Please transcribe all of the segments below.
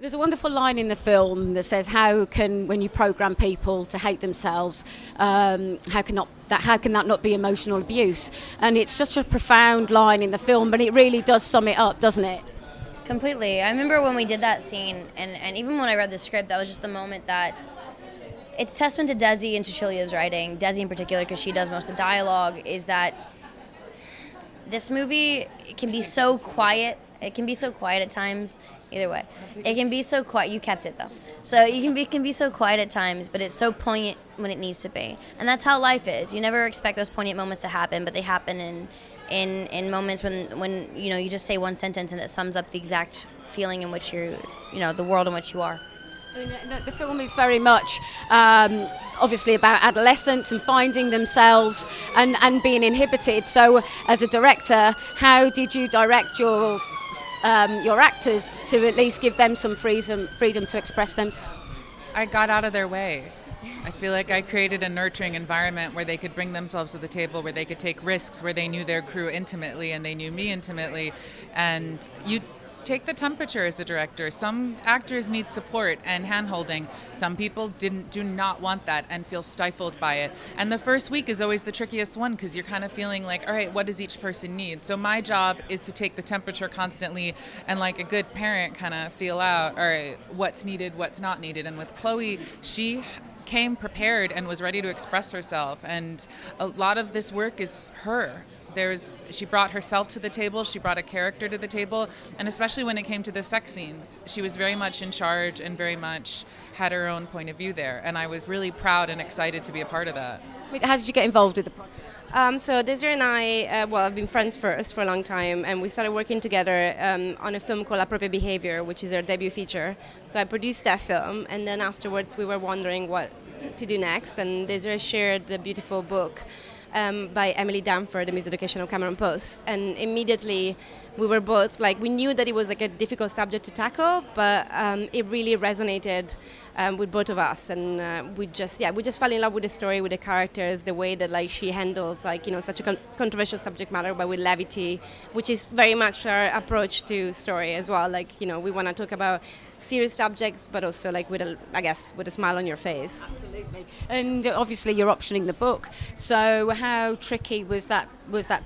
There's a wonderful line in the film that says, "How can, when you program people to hate themselves, how can that not be emotional abuse?" And it's such a profound line in the film, but it really does sum it up, doesn't it? Completely. I remember when we did that scene, and even when I read the script, that was just the moment that it's testament to Desi and Cecilia's writing, Desi in particular, because she does most of the dialogue, is that this movie can be so quiet. It can be so quiet at times. Either way, it can be so quiet. You kept it though, so it can be so quiet at times, but it's so poignant when it needs to be. And that's how life is. You never expect those poignant moments to happen, but they happen in moments when you just say one sentence and it sums up the exact feeling in which the world in which you are. I mean, the film is very much obviously about adolescents and finding themselves and being inhibited. So as a director, how did you direct your actors to at least give them some freedom to express themselves? I got out of their way. I feel like I created a nurturing environment where they could bring themselves to the table, where they could take risks, where they knew their crew intimately and they knew me intimately. And you take the temperature as a director. Some actors need support and hand-holding. Some people do not want that and feel stifled by it. And the first week is always the trickiest one because you're kind of feeling like, all right, what does each person need? So my job is to take the temperature constantly and, like a good parent, kind of feel out, all right, what's needed, what's not needed. And with Chloë, she came prepared and was ready to express herself. And a lot of this work is her. She brought herself to the table, she brought a character to the table, and especially when it came to the sex scenes, she was very much in charge and very much had her own point of view there. And I was really proud and excited to be a part of that. How did you get involved with the project? So Desiree and I, have been friends first for a long time, and we started working together on a film called Appropriate Behavior, which is our debut feature. So I produced that film, and then afterwards we were wondering what to do next, and Desiree shared the beautiful book by Emily Danforth, The Miseducation of Cameron Post. And immediately we were both we knew that it was a difficult subject to tackle, but it really resonated with both of us. And we just fell in love with the story, with the characters, the way that she handles such a controversial subject matter, but with levity, which is very much our approach to story as well. We want to talk about serious subjects, but also with a smile on your face. Absolutely. And obviously you're optioning the book. So how tricky was that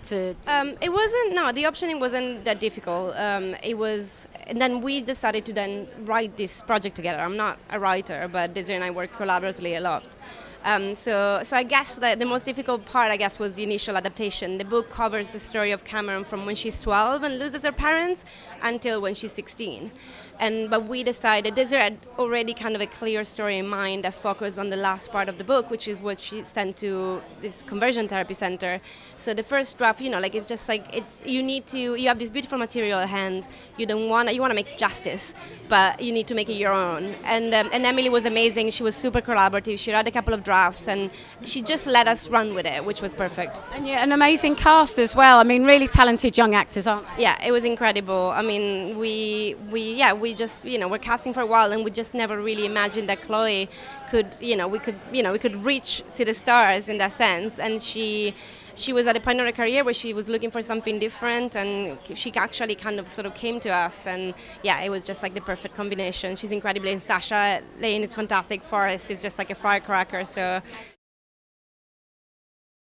to do? It wasn't. No, the optioning wasn't that difficult. It was, and then we decided to then write this project together. I'm not a writer, but Desiree and I work collaboratively a lot. So I guess that the most difficult part, was the initial adaptation. The book covers the story of Cameron from when she's 12 and loses her parents until when she's 16. But we decided, Desiree had already kind of a clear story in mind that focused on the last part of the book, which is what she sent to this conversion therapy center. So the first draft, you have this beautiful material at hand. You want to make justice, but you need to make it your own. And Emily was amazing. She was super collaborative. She read a couple of drafts and she just let us run with it, which was perfect. And an amazing cast as well. I mean, really talented young actors, aren't they? Yeah, it was incredible. I mean, we just, we're casting for a while, and we just never really imagined that Chloë we could reach to the stars in that sense. And she was at a point in her career where she was looking for something different, and she actually kind of sort of came to us, and it was just the perfect combination. She's incredibly, and Sasha Lane is fantastic. Forrest is just like a firecracker. So